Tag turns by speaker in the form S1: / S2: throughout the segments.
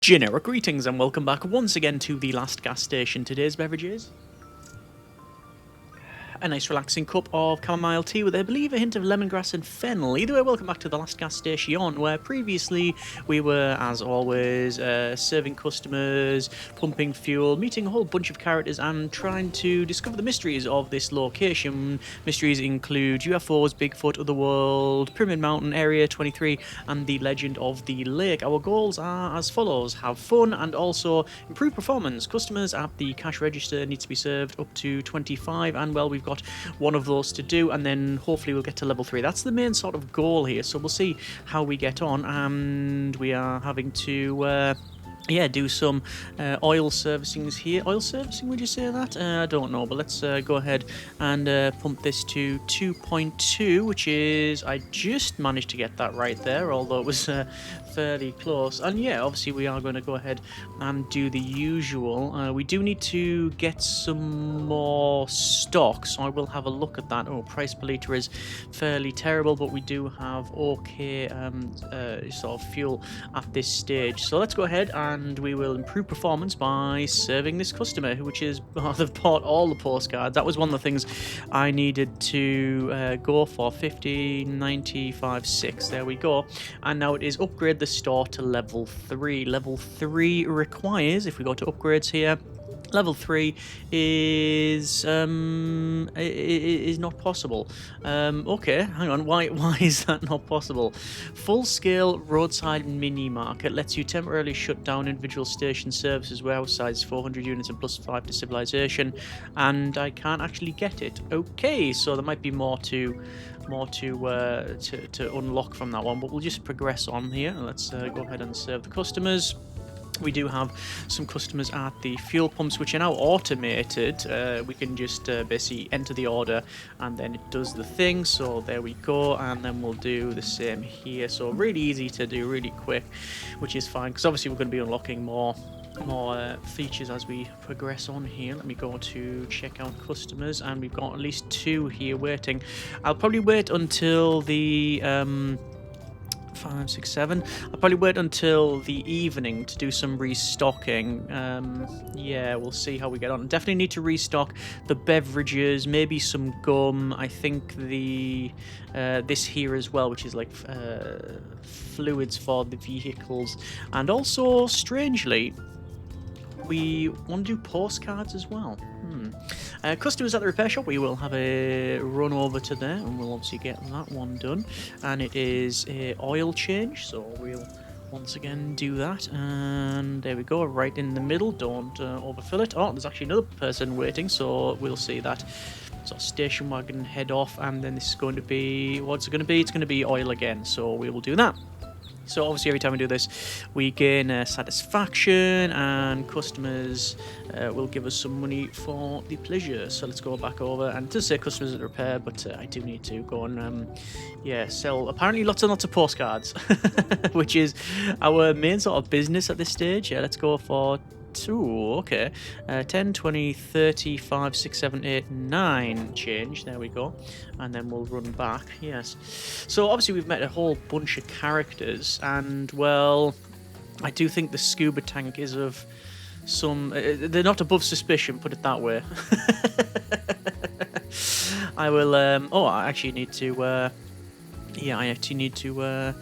S1: Generic greetings and welcome back once again to the last gas station. Today's beverage is a nice relaxing cup of chamomile tea with, I believe, a hint of lemongrass and fennel. Either way, welcome back to the last gas station, where previously we were, as always, serving customers, pumping fuel, meeting a whole bunch of characters and trying to discover the mysteries of this location. Mysteries include UFOs, Bigfoot, Otherworld, Pyramid Mountain, Area 23 and the Legend of the Lake. Our goals are as follows: have fun and also improve performance. Customers at the cash register need to be served up to 25, and well, we've got one of those to do, and then hopefully we'll get to level 3. That's the main sort of goal here, so we'll see how we get on. And we are having to do some oil servicings here. Oil servicing, would you say that? I don't know, but let's go ahead and pump this to 2.2, which is, I just managed to get that right there, although it was fairly close. And yeah, obviously we are going to go ahead and do the usual. We do need to get some more stock, so I will have a look at that. Oh, price per litre is fairly terrible, but we do have okay sort of fuel at this stage. So let's go ahead and we will improve performance by serving this customer, which is, they've bought all the postcards. That was one of the things I needed to go for. 50, 95, 6. There we go. And now it is upgrade the store to level 3. Level 3 requires, if we go to upgrades here, level 3 is not possible. Okay, hang on. Why is that not possible? Full-scale roadside mini market lets you temporarily shut down individual station services, warehouse size 400 units and plus 5 to civilization, and I can't actually get it. Okay, so there might be more to unlock from that one, but we'll just progress on here. Let's go ahead and serve the customers. We do have some customers at the fuel pumps, which are now automated. We can just basically enter the order and then it does the thing. So there we go, and then we'll do the same here. So really easy to do, really quick, which is fine, because obviously we're going to be unlocking more features as we progress on here. Let me go to check out customers, and we've got at least 2 here waiting. I'll probably wait until the 5, 6, 7. I'll probably wait until the evening to do some restocking. Yeah, we'll see how we get on. Definitely need to restock the beverages, maybe some gum. I think the this here as well, which is like fluids for the vehicles, and also strangely, we want to do postcards as well. Customers at the repair shop, we will have a run over to there, and we'll obviously get that one done. And it is a oil change, so we'll once again do that. And there we go, right in the middle. Don't overfill it. Oh, there's actually another person waiting, so we'll see that. So station wagon, head off, and then this is going to be, what's it going to be? It's going to be oil again, so we will do that. So obviously every time we do this, we gain satisfaction, and customers will give us some money for the pleasure. So let's go back over, and it does say customers at repair, but I do need to go and sell apparently lots and lots of postcards, which is our main sort of business at this stage. Yeah, let's go for 2. Okay, 10, 20, 30, 5, 6, 7, 8, 9 change. There we go. And then we'll run back. Yes. So obviously we've met a whole bunch of characters, and well, I do think the scuba tank is of some... they're not above suspicion, put it that way. I will... I actually need to... I actually need to...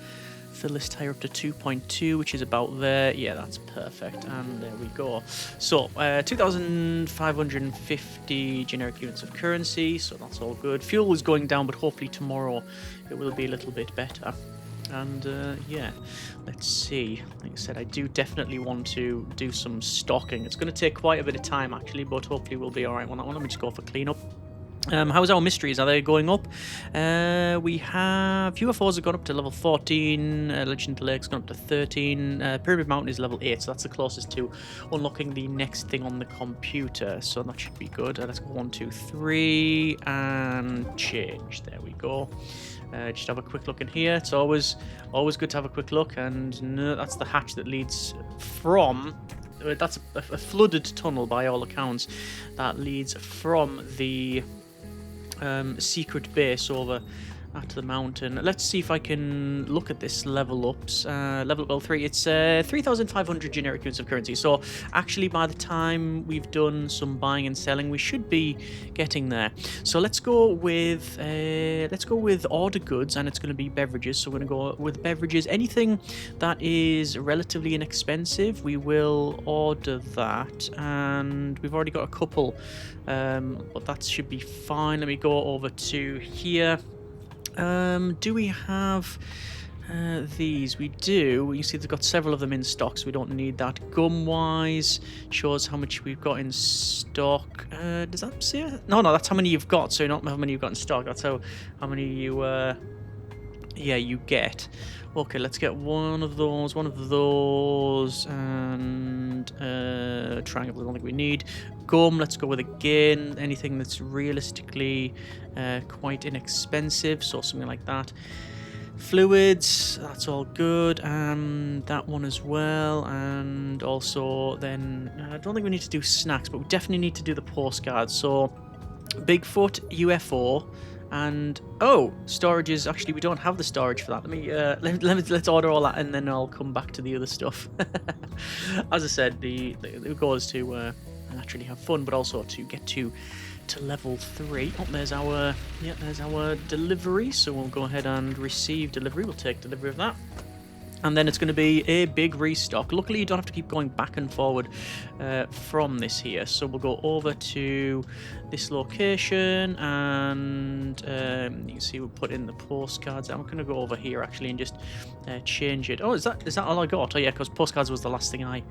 S1: fill this tire up to 2.2, which is about there. Yeah, that's perfect. And there we go. So 2,550 generic units of currency, so that's all good. Fuel is going down, but hopefully tomorrow it will be a little bit better. And let's see. Like I said, I do definitely want to do some stocking. It's going to take quite a bit of time actually, but hopefully we'll be alright on that one. Let me just go for cleanup. How's our mysteries? Are they going up? We have UFOs have gone up to level 14, Legend of the Lake's gone up to 13, Pyramid Mountain is level 8, so that's the closest to unlocking the next thing on the computer, so that should be good. Let's go 1, 2, 3, and change. There we go. Just have a quick look in here. It's always good to have a quick look, and no, that's the hatch that leads from... That's a flooded tunnel by all accounts. That leads from the secret base over at the mountain. Let's see if I can look at this level ups. Level up level 3. It's 3,500 generic units of currency. So actually, by the time we've done some buying and selling, we should be getting there. So let's go with order goods, and it's going to be beverages. So we're going to go with beverages. Anything that is relatively inexpensive, we will order that, and we've already got a couple, but that should be fine. Let me go over to here. Do we have these? We do. You see they've got several of them in stock, so we don't need that. Gum-wise, shows how much we've got in stock. Does that say it? No, that's how many you've got, so not how many you've got in stock. That's how many you, you get. Okay, let's get one of those, and triangle, I don't think we need. Gum, let's go with again, anything that's realistically quite inexpensive, so something like that. Fluids, that's all good, and that one as well, and also then, I don't think we need to do snacks, but we definitely need to do the postcards, so Bigfoot, UFO, and storage is actually, we don't have the storage for that. Let me let's order all that, and then I'll come back to the other stuff. As I said, the goal is to naturally have fun, but also to get to level 3. There's our delivery. So we'll go ahead and receive delivery. We'll take delivery of that. And then it's going to be a big restock. Luckily, you don't have to keep going back and forward from this here. So we'll go over to this location, and you can see we'll put in the postcards. I'm going to go over here actually and just change it. Oh, is that all I got? Oh yeah, because postcards was the last thing I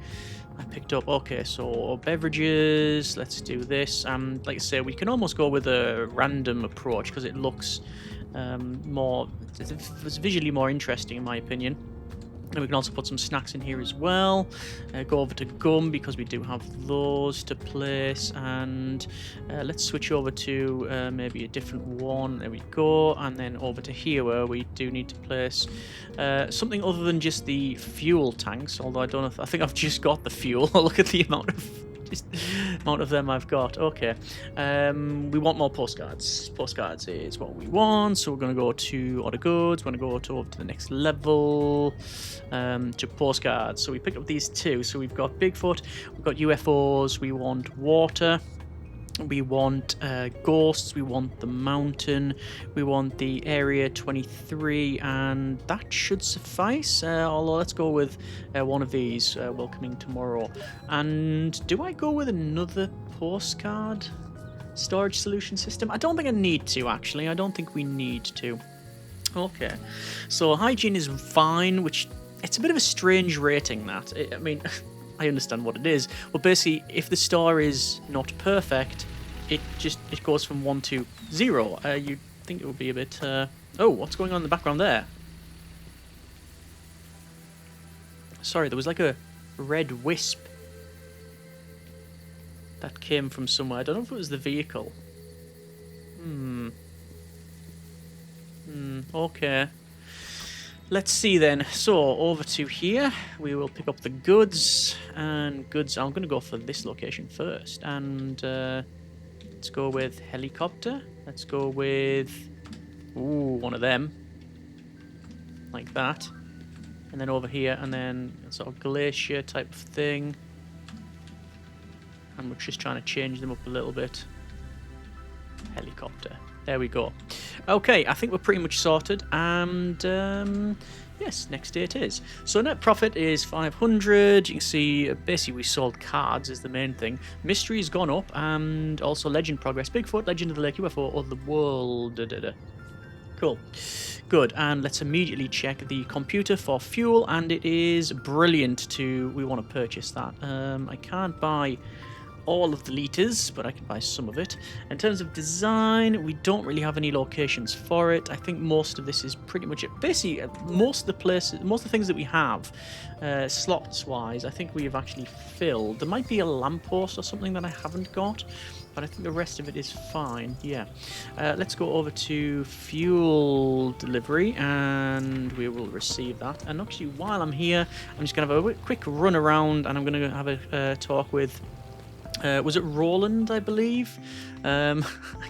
S1: picked up. Okay, so beverages. Let's do this. Like I say, we can almost go with a random approach because it looks it's visually more interesting in my opinion. And we can also put some snacks in here as well. Go over to gum because we do have those to place. And let's switch over to maybe a different one. There we go. And then over to here where we do need to place something other than just the fuel tanks. Although I don't know I think I've just got the fuel. Look at the amount of them I've got. Okay, we want more postcards. Postcards is what we want, so we're going to go to order goods. We're going to go over to the next level, to postcards. So we picked up these two. So we've got Bigfoot, we've got UFOs, we want water, we want ghosts, we want the mountain, we want the area 23, and that should suffice. Although let's go with one of these, welcoming tomorrow. And do I go with another postcard storage solution system? I don't think I need to, actually. I don't think we need to. Okay, so hygiene is fine, which it's a bit of a strange rating, that. I mean, I understand what it is, but basically, if the store is not perfect, it goes from 1 to 0. You'd think it would be a bit. Oh, what's going on in the background there? Sorry, there was like a red wisp that came from somewhere. I don't know if it was the vehicle. Okay. Let's see then. So over to here, we will pick up the goods, and goods. I'm going to go for this location first, and let's go with helicopter. Let's go with one of them, like that, and then over here, and then sort of glacier type of thing. And we're just trying to change them up a little bit. Helicopter. There we go. Okay, I think we're pretty much sorted, and yes, next day it is. So net profit is 500. You can see basically we sold cards is the main thing. Mystery's gone up, and also legend progress. Bigfoot, Legend of the Lake, UFO, or the world. Cool. Good, and let's immediately check the computer for fuel, and it is brilliant we want to purchase that. I can't buy all of the liters, but I can buy some of it. In terms of design, we don't really have any locations for it. I think most of this is pretty much it. Basically, most of the things that we have, slots wise, I think we have actually filled. There might be a lamppost or something that I haven't got, but I think the rest of it is fine. Yeah. Let's go over to fuel delivery, and we will receive that. And actually, while I'm here, I'm just going to have a quick run around, and I'm going to have a talk with Was it Roland, I believe? I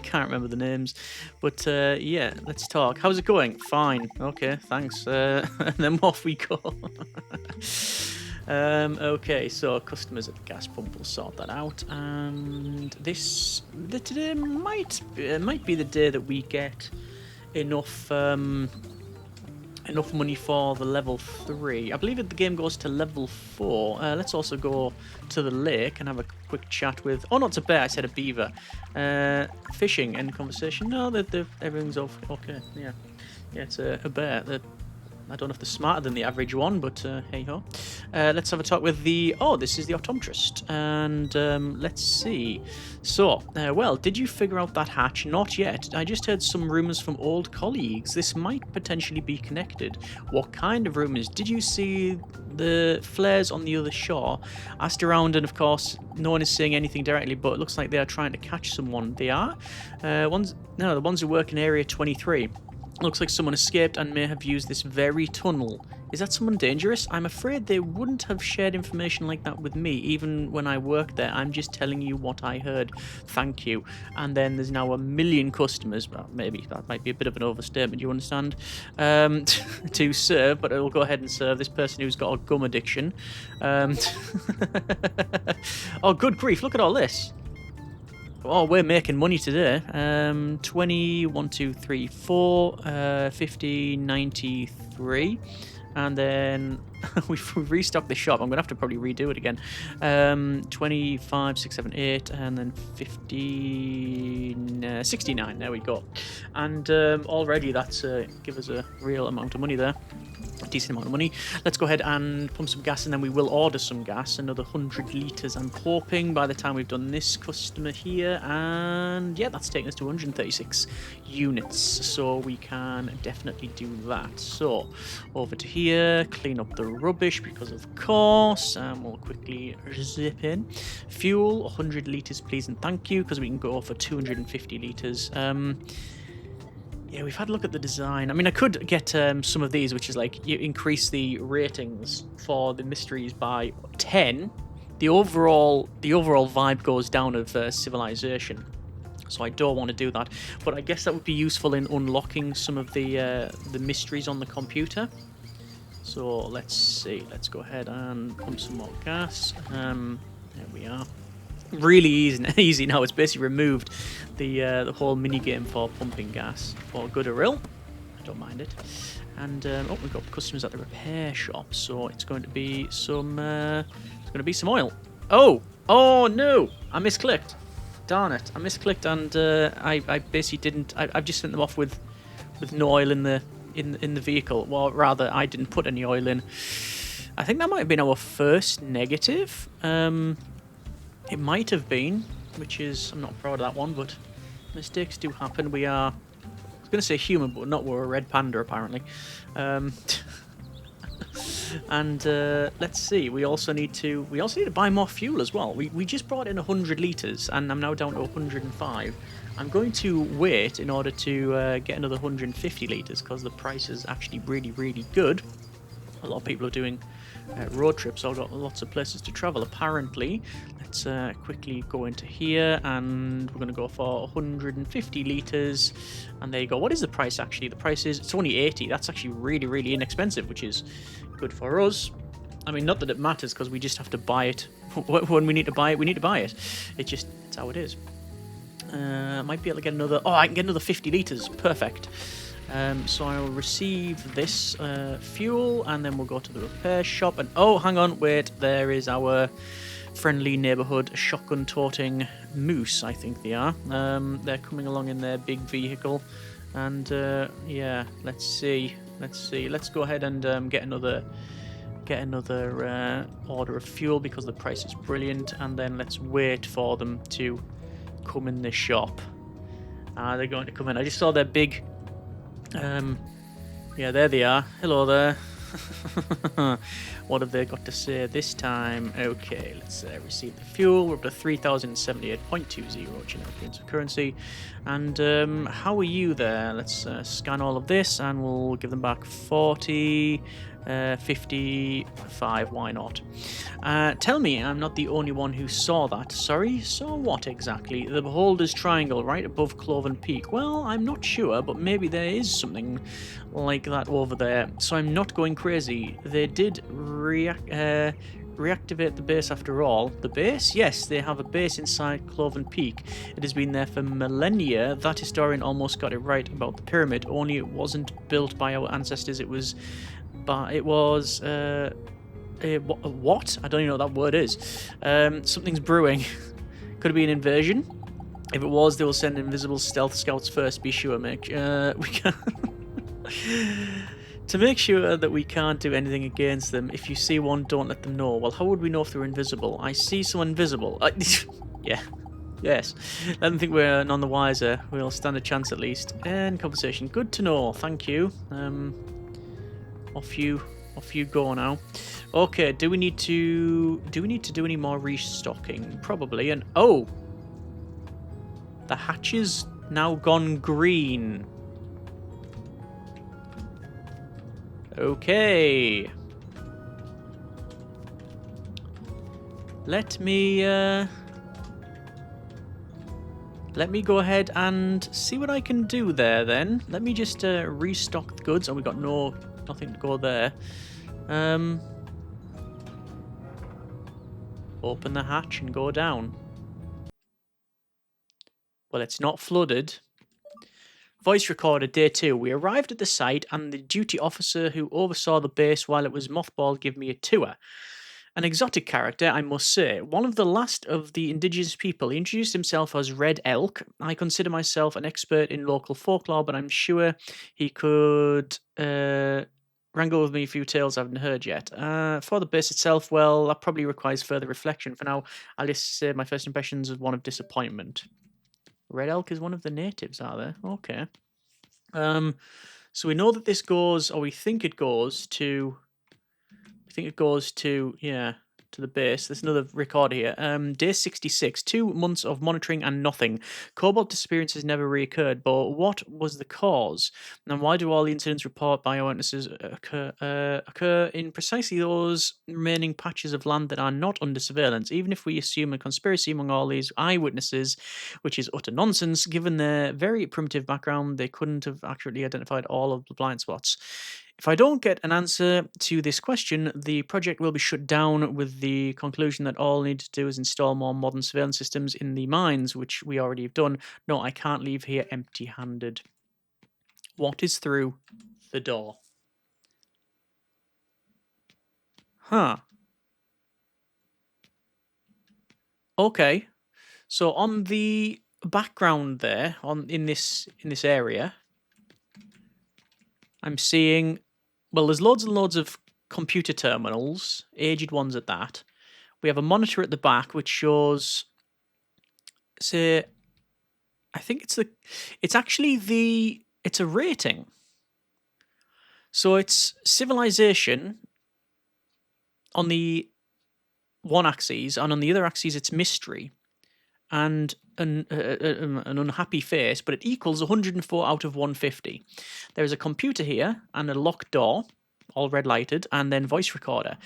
S1: can't remember the names, but yeah, let's talk. How's it going? Fine. Okay, thanks. And then off we go. Okay, so customers at the gas pump will sort that out, and today might be the day that we get enough enough money for the level 3. I believe the game goes to level 4. Let's also go to the lake and have a quick chat with... Oh, not a bear, I said a beaver. Fishing and conversation. No, everything's okay. Yeah, it's a bear. I don't know if they're smarter than the average one, but hey-ho. Let's have a talk with the... Oh, this is the optometrist. And let's see. So, well, did you figure out that hatch? Not yet. I just heard some rumours from old colleagues. This might potentially be connected. What kind of rumours? Did you see the flares on the other shore? Asked around, and of course, no one is saying anything directly, but it looks like they are trying to catch someone. They are? The ones who work in Area 23. Looks like someone escaped and may have used this very tunnel. Is that someone dangerous? I'm afraid they wouldn't have shared information like that with me, even when I worked there. I'm just telling you what I heard. Thank you. And then there's now 1 million customers. Well, maybe that might be a bit of an overstatement, you understand? To serve, but I'll go ahead and serve this person who's got a gum addiction. Oh, good grief, look at all this. Oh, we're making money today. 20, 1, 2, 3, 4, 50, 93. And then we've restocked the shop. I'm going to have to probably redo it again. 25, 6, 7, 8, and then 15, 69. There we go. And already that's give us a real amount of money there. A decent amount of money. Let's go ahead and pump some gas, and then we will order some gas. Another 100 litres, I'm hoping, by the time we've done this customer here. And yeah, that's taking us to 136 units. So we can definitely do that. So over to here, clean up the rubbish, because of course, and we'll quickly zip in. Fuel, 100 litres, please, and thank you, because we can go for 250 litres. Yeah, we've had a look at the design. I mean, I could get some of these, which is like you increase the ratings for the mysteries by 10. The overall vibe goes down of civilization, so I don't want to do that. But I guess that would be useful in unlocking some of the mysteries on the computer. So let's see. Let's go ahead and pump some more gas. There we are. Really easy now. It's basically removed the whole mini game for pumping gas for good or ill. I don't mind it. And oh, we've got customers at the repair shop, so it's going to be some oil. Oh no! I misclicked. Darn it! I misclicked, and I basically didn't. I've just sent them off with no oil in the vehicle. Well, rather, I didn't put any oil in. I think that might have been our first negative. It might have been, which is, I'm not proud of that one, but mistakes do happen. We are, I was going to say human, but not, we're a red panda apparently. And let's see, we also need to buy more fuel as well. We just brought in 100 litres, and I'm now down to 105. I'm going to wait in order to get another 150 litres, because the price is actually really, really good. A lot of people are doing road trips, so I've got lots of places to travel apparently. Let's quickly go into here, and we're going to go for 150 litres, and there you go. What is the price actually? The price is, it's only 80. That's actually really, really inexpensive, which is good for us. I mean, not that it matters, because we just have to buy it. When we need to buy it, we need to buy it. It's how it is. Might be able to get another, I can get another 50 litres, perfect. So I'll receive this fuel, and then we'll go to the repair shop. And oh, hang on, wait, there is our friendly neighbourhood shotgun-toting moose, I think they are. They're coming along in their big vehicle, and yeah, let's see. Let's go ahead and get another order of fuel, because the price is brilliant, and then let's wait for them to come in the shop. They're going to come in. I just saw their big. Yeah, there they are. Hello there. What have they got to say this time? Okay, let's receive the fuel. We're up to 3,078.20 generic currency. And how are you there? Let's scan all of this, and we'll give them back 40. 55, why not? Tell me I'm not the only one who saw that. Sorry, saw what exactly? The Beholder's Triangle right above Cloven Peak. Well, I'm not sure, but maybe there is something like that over there. So I'm not going crazy. They did reactivate the base after all. The base? Yes, they have a base inside Cloven Peak. It has been there for millennia. That historian almost got it right about the pyramid, only it wasn't built by our ancestors. It was what? I don't even know what that word is. Something's brewing. Could it be an invasion? If it was, they will send invisible stealth scouts first. Be sure, we can to make sure that we can't do anything against them. If you see one, don't let them know. Well, how would we know if they're invisible? I see someone invisible. Yeah. Yes. Let them think we're none the wiser. We'll stand a chance at least. End conversation. Good to know. Thank you. Off you go now. Okay, do we need to do any more restocking? Probably. And oh, the hatch is now gone green. Okay. Let me go ahead and see what I can do there then. Let me just restock the goods. Oh, we got nothing to go there. Open the hatch and go down. Well, it's not flooded. Voice recorder, day 2. We arrived at the site and the duty officer who oversaw the base while it was mothballed gave me a tour. An exotic character, I must say. One of the last of the indigenous people. He introduced himself as Red Elk. I consider myself an expert in local folklore, but I'm sure he could wrangle with me a few tales I haven't heard yet. For the base itself, well, that probably requires further reflection. For now, I'll just say my first impressions is one of disappointment. Red Elk is one of the natives, are they? Okay. So we know that this goes, or we think it goes to... yeah, to the base. There's another record here. Day 66. 2 months of monitoring and nothing. Cobalt disappearances never reoccurred, but what was the cause? And why do all the incidents reported by eyewitnesses occur in precisely those remaining patches of land that are not under surveillance? Even if we assume a conspiracy among all these eyewitnesses, which is utter nonsense, given their very primitive background, they couldn't have accurately identified all of the blind spots. If I don't get an answer to this question, the project will be shut down with the conclusion that all I need to do is install more modern surveillance systems in the mines, which we already have done. No, I can't leave here empty-handed. What is through the door? Huh. Okay. So on the background there, in this area, I'm seeing... Well, there's loads and loads of computer terminals, aged ones at that. We have a monitor at the back which shows, say, I think it's a rating. So it's civilization on the one axis, and on the other axis it's mystery and an unhappy face, but it equals 104 out of 150. There is a computer here and a locked door, all red lighted, and then voice recorder.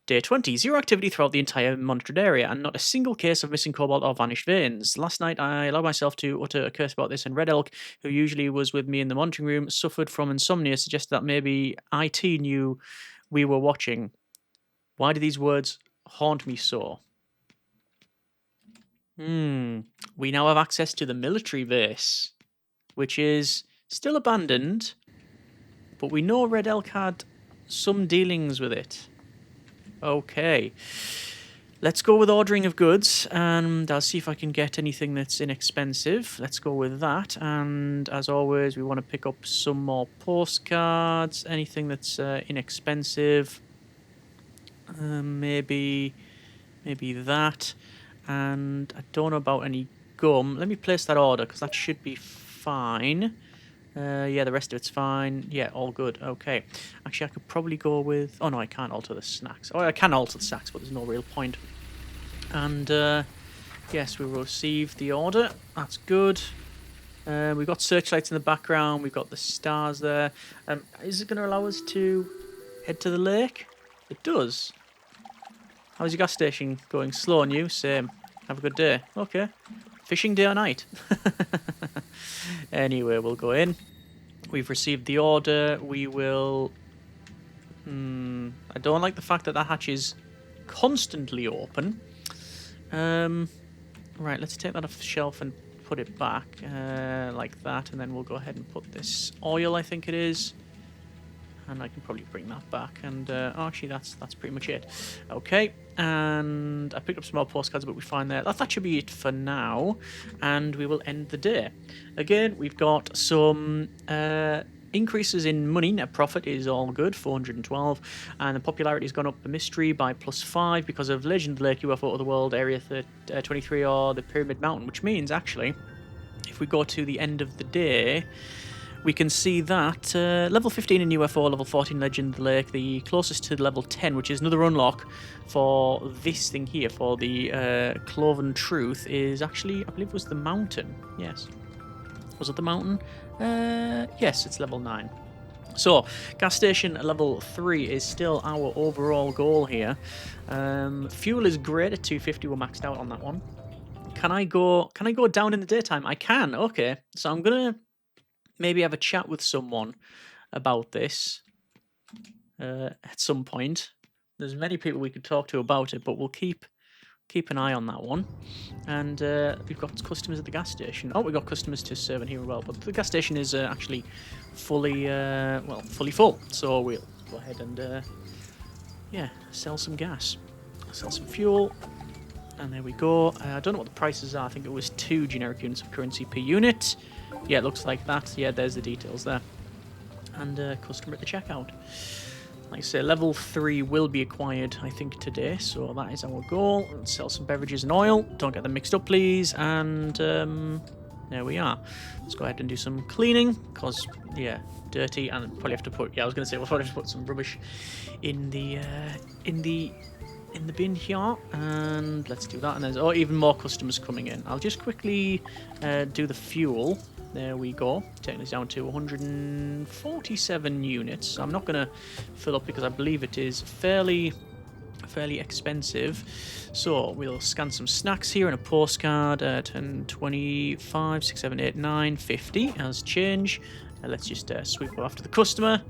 S1: Day 20, 0 activity throughout the entire monitored area, and not a single case of missing cobalt or vanished veins. Last night I allowed myself to utter a curse about this, and Red Elk, who usually was with me in the monitoring room, suffered from insomnia, suggested that maybe IT knew we were watching. Why do these words haunt me so? We now have access to the military base, which is still abandoned, but we know Red Elk had some dealings with it. Okay. Let's go with ordering of goods, and I'll see if I can get anything that's inexpensive. Let's go with that, and as always, we want to pick up some more postcards, anything that's inexpensive. Maybe that. And I don't know about any gum. Let me place that order, because that should be fine. Yeah, the rest of it's fine. Yeah, all good. Okay. Actually, I could probably go with... Oh, no, I can't alter the snacks. Oh, I can alter the snacks, but there's no real point. And, yes, we will receive the order. That's good. We've got searchlights in the background. We've got the stars there. Is it going to allow us to head to the lake? It does. How's your gas station going? Slow on you? Same. Have a good day. Okay. Fishing day or night? Anyway, we'll go in. We've received the order. We will... I don't like the fact that hatch is constantly open. Right, let's take that off the shelf and put it back like that, and then we'll go ahead and put this oil, I think it is. And I can probably bring that back. And actually, that's pretty much it. Okay, and I picked up some more postcards, but we find that should be it for now. And we will end the day. Again, we've got some increases in money. Net profit is all good, 412. And the popularity has gone up the mystery by +5 because of Legend of the Lake, UFO of the World, Area 23, or the Pyramid Mountain. Which means, actually, if we go to the end of the day, we can see that level 15 in UFO, level 14 Legend of the Lake, the closest to level 10, which is another unlock for this thing here, for the Cloven Truth, is actually, I believe it was the mountain. Yes. Was it the mountain? Yes, it's level 9. So, gas station level 3 is still our overall goal here. Fuel is great at 250, we're maxed out on that one. Can I go down in the daytime? I can, okay. So I'm going to maybe have a chat with someone about this at some point. There's many people we could talk to about it, but we'll keep an eye on that one. And we've got customers at the gas station. Oh, we've got customers to serve in here as well, but the gas station is actually fully full. So we'll go ahead and sell some gas, sell some fuel. And there we go. I don't know what the prices are. I think it was 2 generic units of currency per unit. Yeah, it looks like that. Yeah, there's the details there. And customer at the checkout. Like I say, level 3 will be acquired, I think, today. So that is our goal. Let's sell some beverages and oil. Don't get them mixed up, please. And there we are. Let's go ahead and do some cleaning. Because, yeah, dirty. And probably have to put... Yeah, I was going to say, we'll probably have to put some rubbish in the bin here, and let's do that. And there's even more customers coming in. I'll just quickly do the fuel. There we go, taking us down to 147 units. I'm not going to fill up because I believe it is fairly expensive. So we'll scan some snacks here and a postcard. 10, 25, 6, 7, 8, 9, 50 as change. Let's just sweep up after the customer.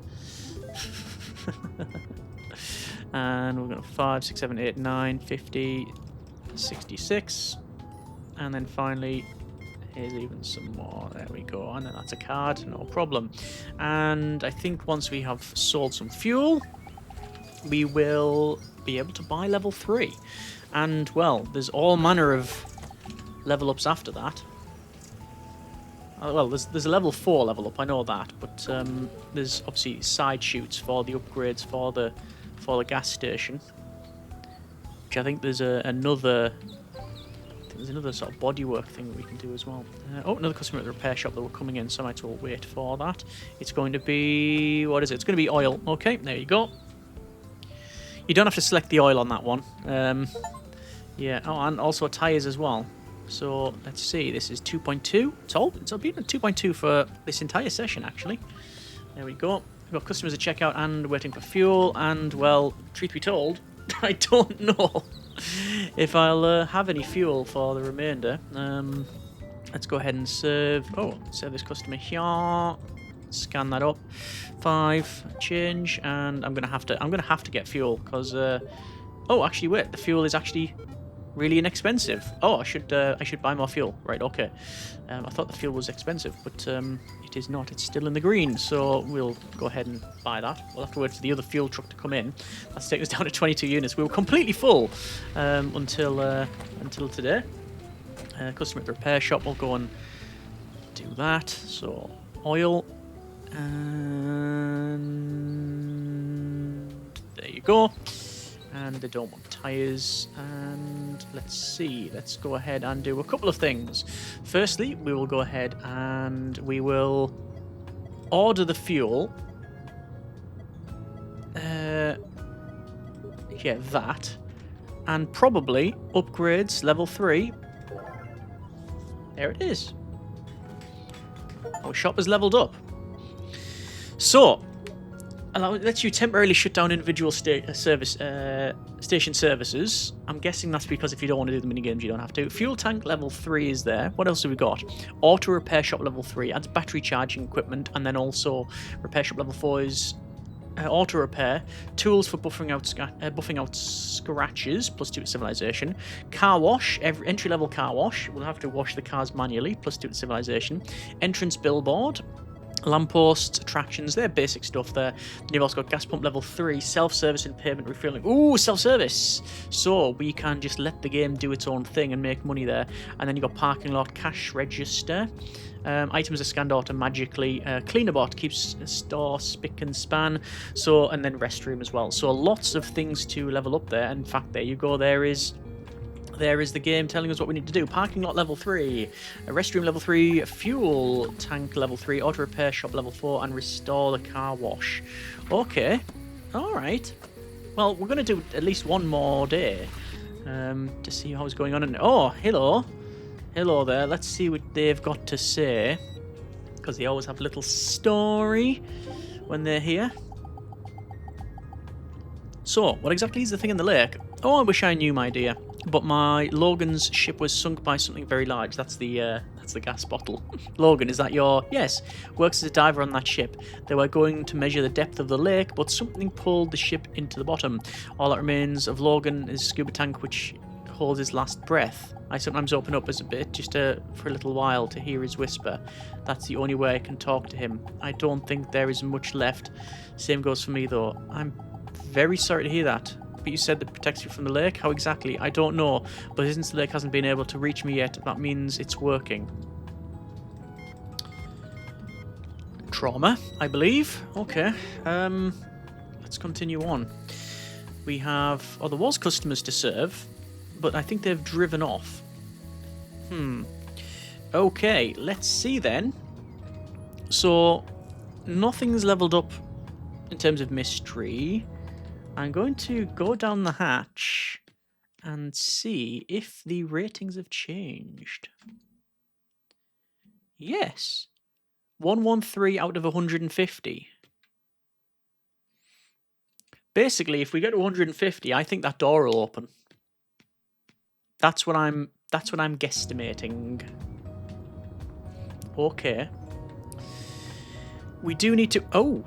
S1: And we're going to 5, 6, 7, 8, 9, 50, 66. And then finally, here's even some more. There we go. And then that's a card, no problem. And I think once we have sold some fuel, we will be able to buy level 3. And, well, there's all manner of level ups after that. Well, there's a level 4 level up, I know that. But there's obviously side shoots for the upgrades for the gas station, which I think there's another sort of bodywork thing that we can do as well. Another customer at the repair shop that were coming in, so I might will wait for that. It's going to be, what is it? It's going to be oil. Okay, there you go. You don't have to select the oil on that one. Yeah, and also tyres as well. So let's see, this is 2.2. It's been at 2.2 for this entire session, actually. There we go. We've got customers at checkout and waiting for fuel, and, well, truth be told, I don't know if I'll have any fuel for the remainder. Let's go ahead and serve this customer here. Scan that up. 5, change, and I'm gonna have to get fuel, because actually wait, the fuel is actually really inexpensive. I should buy more fuel. Right, okay. I thought the fuel was expensive, but it is not. It's still in the green, so we'll go ahead and buy that. We'll have to wait for the other fuel truck to come in. That's taking us down to 22 units. We were completely full until today. Customer at the repair shop will go and do that. So oil, and there you go. And they don't want tyres. And let's see, let's go ahead and do a couple of things. Firstly, we will go ahead and we will order the fuel. That. And probably upgrades level 3. There it is. Our shop has leveled up. So, lets you temporarily shut down individual station services. I'm guessing that's because if you don't want to do the minigames, you don't have to. Fuel tank level 3 is there. What else have we got? Auto repair shop level 3 adds battery charging equipment, and then also repair shop level 4 is auto repair, tools for buffing out scratches, +2 to civilization. Car wash, entry level car wash. We'll have to wash the cars manually, +2 to civilization. Entrance billboard. Lampposts, attractions, they're basic stuff there. Then you've also got gas pump level 3, self-service and payment refueling. Ooh, self-service! So we can just let the game do its own thing and make money there. And then you've got parking lot, cash register. Items are scanned automatically. Cleaner bot keeps store spick and span. So, and then restroom as well. So lots of things to level up there. In fact, there you go. There is the game telling us what we need to do. Parking lot level 3, a restroom level 3, fuel tank level 3, auto repair shop level 4, and restore the car wash. Okay, alright. Well, we're going to do at least one more day to see how it's going on. And oh, hello. Hello there. Let's see what they've got to say, because they always have a little story when they're here. So, what exactly is the thing in the lake? Oh, I wish I knew, my dear. But my Logan's ship was sunk by something very large. That's the gas bottle. Logan, is that your... Yes, works as a diver on that ship. They were going to measure the depth of the lake, but something pulled the ship into the bottom. All that remains of Logan is a scuba tank which holds his last breath. I sometimes open up as a bit, just for a little while, to hear his whisper. That's the only way I can talk to him. I don't think there is much left. Same goes for me, though. I'm very sorry to hear that. But you said that protects you from the lake? How exactly? I don't know. But since the lake hasn't been able to reach me yet, that means it's working. Trauma, I believe. Okay. Let's continue on. We have... Oh, there was customers to serve, but I think they've driven off. Okay, let's see then. So, nothing's leveled up in terms of mystery. I'm going to go down the hatch and see if the ratings have changed. Yes. 113 out of 150. Basically, if we get to 150, I think that door will open. That's what I'm guesstimating. Okay. We do need to... Oh!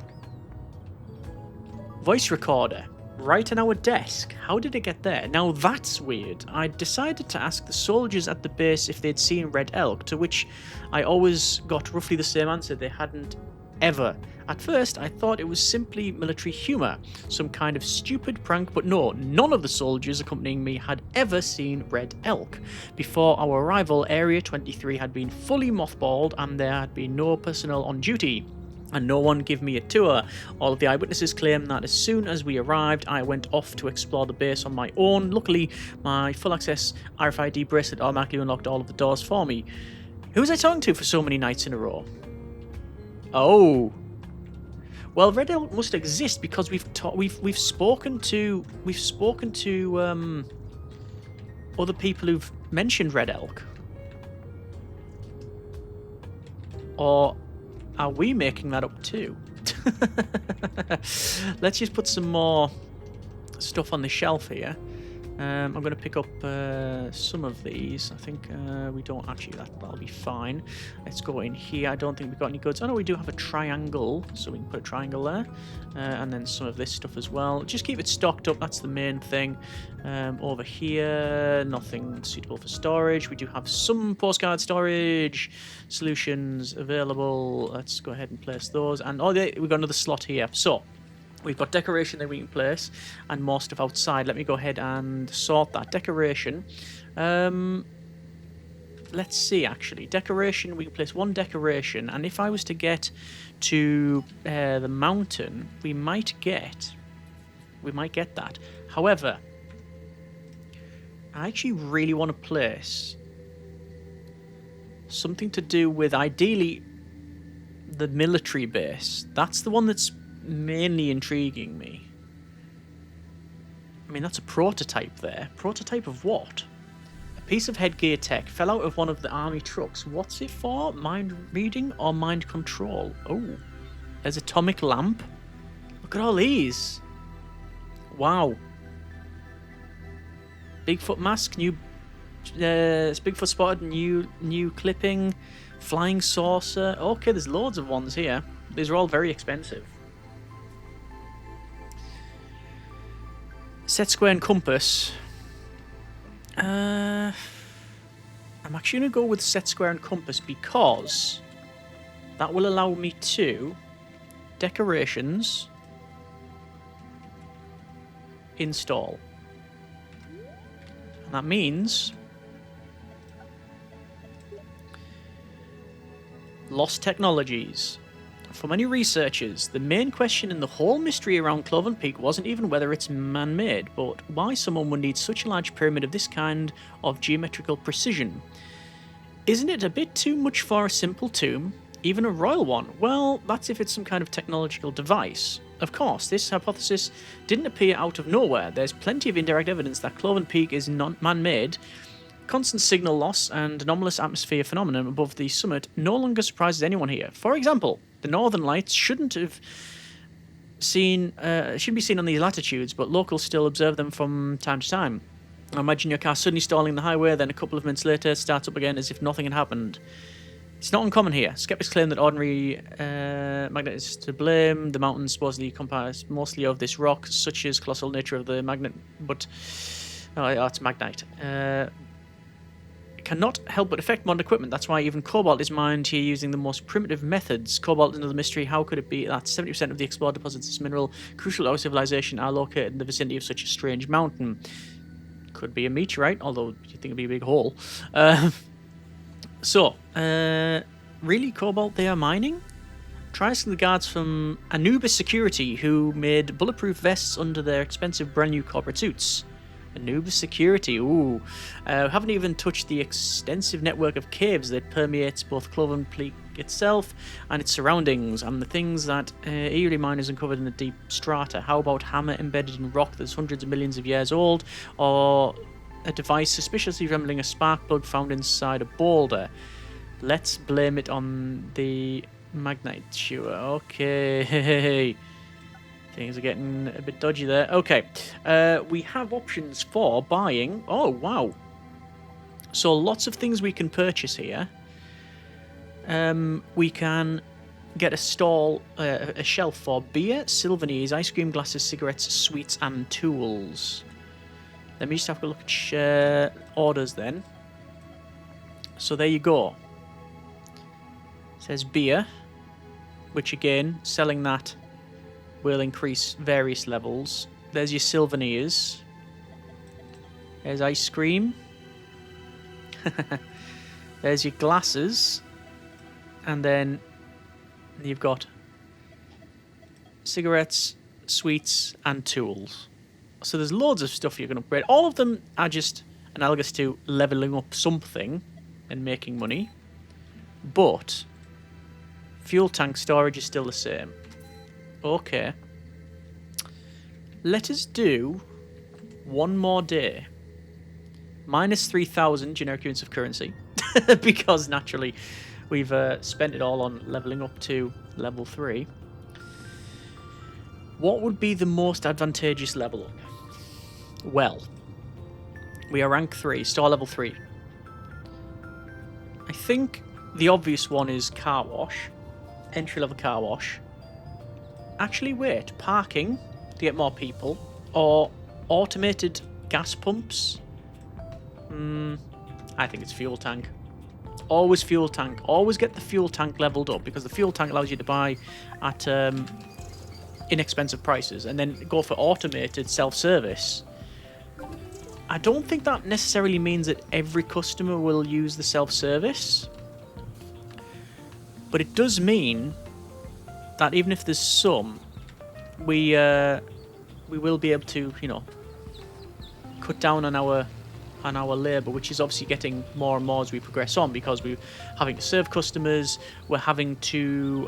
S1: Voice recorder. Right on our desk. How did it get there? Now that's weird. I decided to ask the soldiers at the base if they'd seen red elk, to which I always got roughly the same answer. They hadn't ever. At first, I thought it was simply military humour, some kind of stupid prank, but no, none of the soldiers accompanying me had ever seen red elk. Before our arrival, Area 23 had been fully mothballed and there had been no personnel on duty. And no one gave me a tour. All of the eyewitnesses claim that as soon as we arrived, I went off to explore the base on my own. Luckily, my full access RFID bracelet automatically unlocked all of the doors for me. Who was I talking to for so many nights in a row? Oh. Well, red elk must exist because we've spoken to other people who've mentioned red elk. Or are we making that up too? Let's just put some more stuff on the shelf here. I'm going to pick up some of these. I think we don't actually. That'll be fine. Let's go in here. I don't think we've got any goods. I know we do have a triangle, so we can put a triangle there. And then some of this stuff as well. Just keep it stocked up. That's the main thing. Over here, nothing suitable for storage. We do have some postcard storage solutions available. Let's go ahead and place those. And oh, we've got another slot here. So we've got decoration that we can place and more stuff outside. Let me go ahead and sort that. Decoration. Let's see, actually. Decoration, we can place one decoration. And if I was to get to the mountain, we might get that. However, I actually really want to place something to do with, ideally, the military base. That's the one that's mainly intriguing me. I mean, that's a prototype there. Prototype of what? A piece of headgear tech fell out of one of the army trucks. What's it for? Mind reading or mind control? Oh, there's atomic lamp. Look at all these. Wow. Bigfoot mask, new Bigfoot spotted, new clipping, flying saucer. Okay, there's loads of ones here. These are all very expensive. Set square and compass. I'm actually going to go with set square and compass because that will allow me to decorations, install. And that means lost technologies. For many researchers, the main question in the whole mystery around Cloven Peak wasn't even whether it's man-made, but why someone would need such a large pyramid of this kind of geometrical precision. Isn't it a bit too much for a simple tomb? Even a royal one? Well, that's if it's some kind of technological device. Of course, this hypothesis didn't appear out of nowhere. There's plenty of indirect evidence that Cloven Peak is not man-made. Constant signal loss and anomalous atmosphere phenomenon above the summit no longer surprises anyone here. For example, the northern lights shouldn't be seen on these latitudes, but locals still observe them from time to time. Imagine your car suddenly stalling on the highway, then a couple of minutes later starts up again as if nothing had happened. It's not uncommon here. Skeptics claim that ordinary magnet is to blame. The mountains supposedly comprise mostly of this rock, such as colossal nature of the magnet, but it's magnite. Cannot help but affect modern equipment. That's why even cobalt is mined here using the most primitive methods. Cobalt is another mystery. How could it be that 70% of the explored deposits of this mineral, crucial to our civilization, are located in the vicinity of such a strange mountain? Could be a meteorite, although you'd think it'd be a big hole. Really, cobalt they are mining? Try asking the guards from Anubis Security, who made bulletproof vests under their expensive brand new corporate suits. Anubis Security, ooh. Haven't even touched the extensive network of caves that permeates both Cloven Peak itself and its surroundings, and the things that eerie miners uncovered in the deep strata. How about hammer embedded in rock that's hundreds of millions of years old, or a device suspiciously resembling a spark plug found inside a boulder? Let's blame it on the magnite, sure. Okay. Things are getting a bit dodgy there. Okay, we have options for buying. Oh, wow. So lots of things we can purchase here. We can get a stall, a shelf for beer, souvenirs, ice cream glasses, cigarettes, sweets, and tools. Let me just have a look at orders then. So there you go. It says beer, which again, selling that will increase various levels. There's your souvenirs. There's ice cream. There's your glasses. And then you've got cigarettes, sweets, and tools. So there's loads of stuff you can upgrade. All of them are just analogous to leveling up something and making money. But fuel tank storage is still the same. Okay. Let us do one more day. Minus 3,000 generic units of currency. Because naturally we've spent it all on leveling up to level 3. What would be the most advantageous level up? Well, we are rank 3, store level 3. I think the obvious one is car wash. Entry level car wash. Actually, wait, parking to get more people, or automated gas pumps. I think it's fuel tank. Always fuel tank. Always get the fuel tank leveled up, because the fuel tank allows you to buy at inexpensive prices, and then go for automated self-service. I don't think that necessarily means that every customer will use the self-service, but it does mean that even if there's some, we will be able to, cut down on our labour, which is obviously getting more and more as we progress on, because we're having to serve customers, we're having to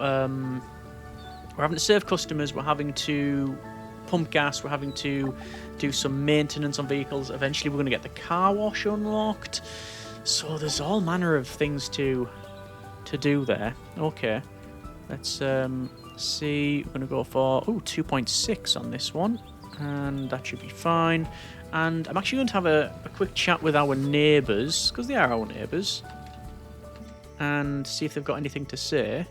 S1: serve customers, we're having to pump gas, we're having to do some maintenance on vehicles. Eventually we're going to get the car wash unlocked. So there's all manner of things to do there. Okay. Let's See, we're going to go for 2.6 on this one, and that should be fine. And I'm actually going to have a quick chat with our neighbours, because they are our neighbours, and see if they've got anything to say.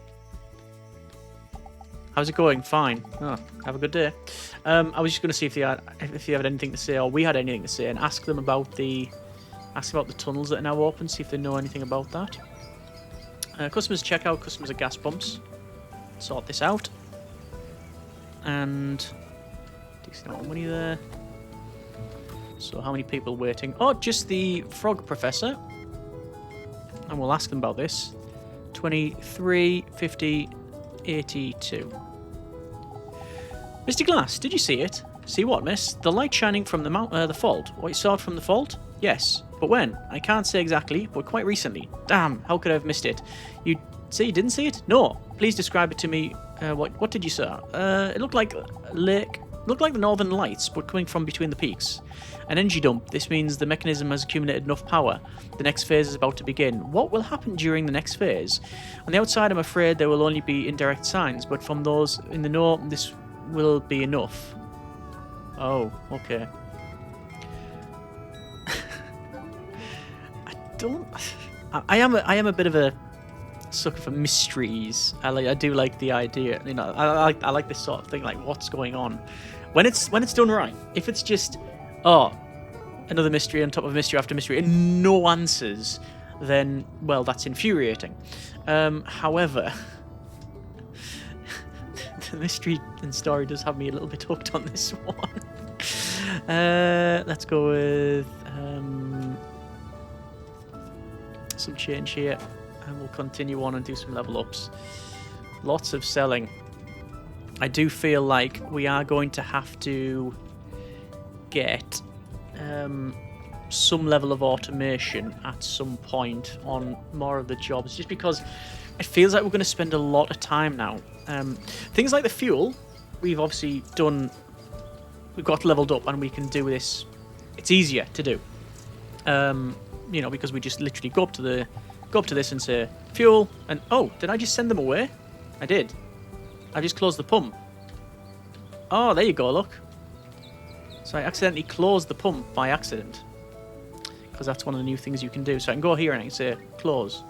S1: How's it going? Fine. Oh, have a good day. I was just going to see if they had anything to say, or we had anything to say, and ask them about the tunnels that are now open. See if they know anything about that. Customers checkout. Customers at gas pumps. Sort this out. And decent amount of money there. So how many people waiting? Oh, just the frog professor. And we'll ask them about this. 23, 50, 82. Mr. Glass, did you see it? See what, miss? The light shining from the fault. What, you saw it from the fault? Yes. But when? I can't say exactly, but quite recently. Damn, how could I have missed it? You say you didn't see it? No. Please describe it to me. What did you say? It looked like the northern lights, but coming from between the peaks. An energy dump. This means the mechanism has accumulated enough power. The next phase is about to begin. What will happen during the next phase? On the outside, I'm afraid there will only be indirect signs, but from those in the know, this will be enough. Oh, okay. I am a bit of a sucker for mysteries. I do like the idea. You know, I like this sort of thing. Like, what's going on when it's done right. If it's just another mystery on top of mystery after mystery and no answers, then well, that's infuriating. However, the mystery and story does have me a little bit hooked on this one. Let's go with some change here, and we'll continue on and do some level ups. Lots of selling. I do feel like we are going to have to get some level of automation at some point on more of the jobs, just because it feels like we're going to spend a lot of time now. Things like the fuel, we've obviously done. We've got leveled up, and we can do this. It's easier to do. You know, because we just literally go up to this and say fuel, and oh, did I just send them away? I did. I just closed the pump. Oh, there you go, look. So I accidentally closed the pump by accident, because that's one of the new things you can do. So I can go here and I can say close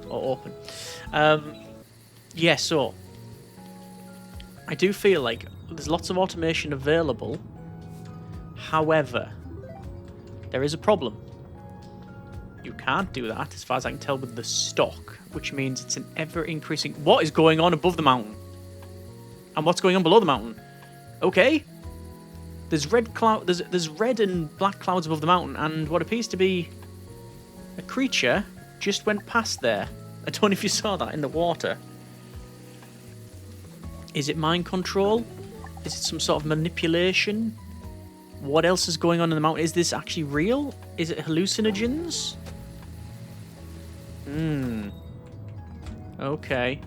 S1: or open. Yeah, so I do feel like there's lots of automation available. However, there is a problem. You can't do that, as far as I can tell, with the stock, which means it's an ever-increasing... What is going on above the mountain? And what's going on below the mountain? Okay. There's there's red and black clouds above the mountain, and what appears to be a creature just went past there. I don't know if you saw that in the water. Is it mind control? Is it some sort of manipulation? What else is going on in the mountain? Is this actually real? Is it hallucinogens? Okay.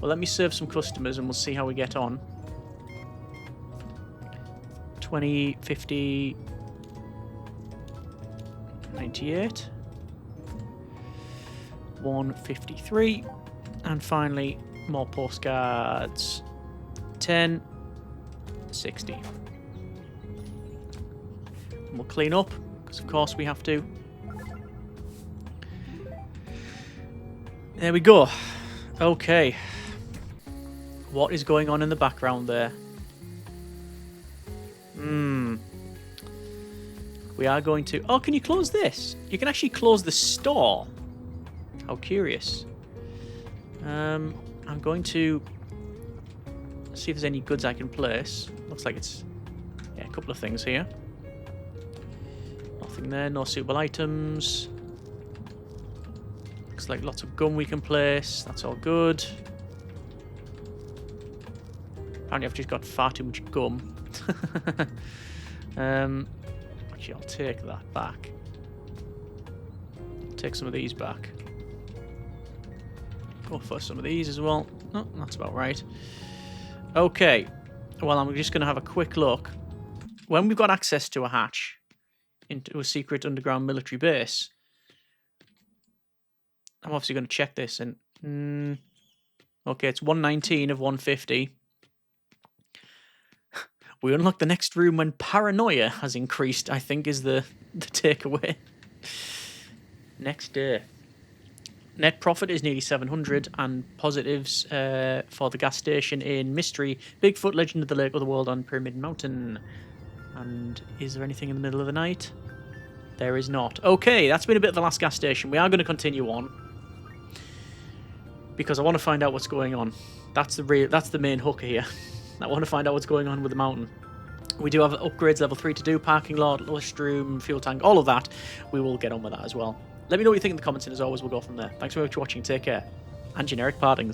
S1: Well, let me serve some customers and we'll see how we get on. 20, 50, 98. 153. And finally, more postcards. 10, 60. And we'll clean up, because of course we have to. There we go. Okay. What is going on in the background there? We are going to... Oh, can you close this? You can actually close the store. How curious. I'm going to see if there's any goods I can place. Looks like it's... Yeah, a couple of things here. Nothing there, no suitable items. Looks like lots of gum we can place. That's all good. Apparently I've just got far too much gum. Actually, I'll take that back. Take some of these back. Go for some of these as well. No, that's about right. Okay. Well, I'm just going to have a quick look. When we've got access to a hatch into a secret underground military base, I'm obviously going to check this. And okay, it's 119 of 150. We unlock the next room when paranoia has increased, I think is the takeaway. Next day. Net profit is nearly 700, and positives for the gas station in Mystery, Bigfoot, Legend of the Lake of the World on Pyramid Mountain. And is there anything in the middle of the night? There is not. Okay, that's been a bit of the last gas station. We are going to continue on because I want to find out what's going on. That's the main hook here. I want to find out what's going on with the mountain. We do have upgrades level 3 to do, parking lot, lust room, fuel tank, all of that. We will get on with that as well. Let me know what you think in the comments, and as always, we'll go from there. Thanks very much for watching. Take care. And generic partings.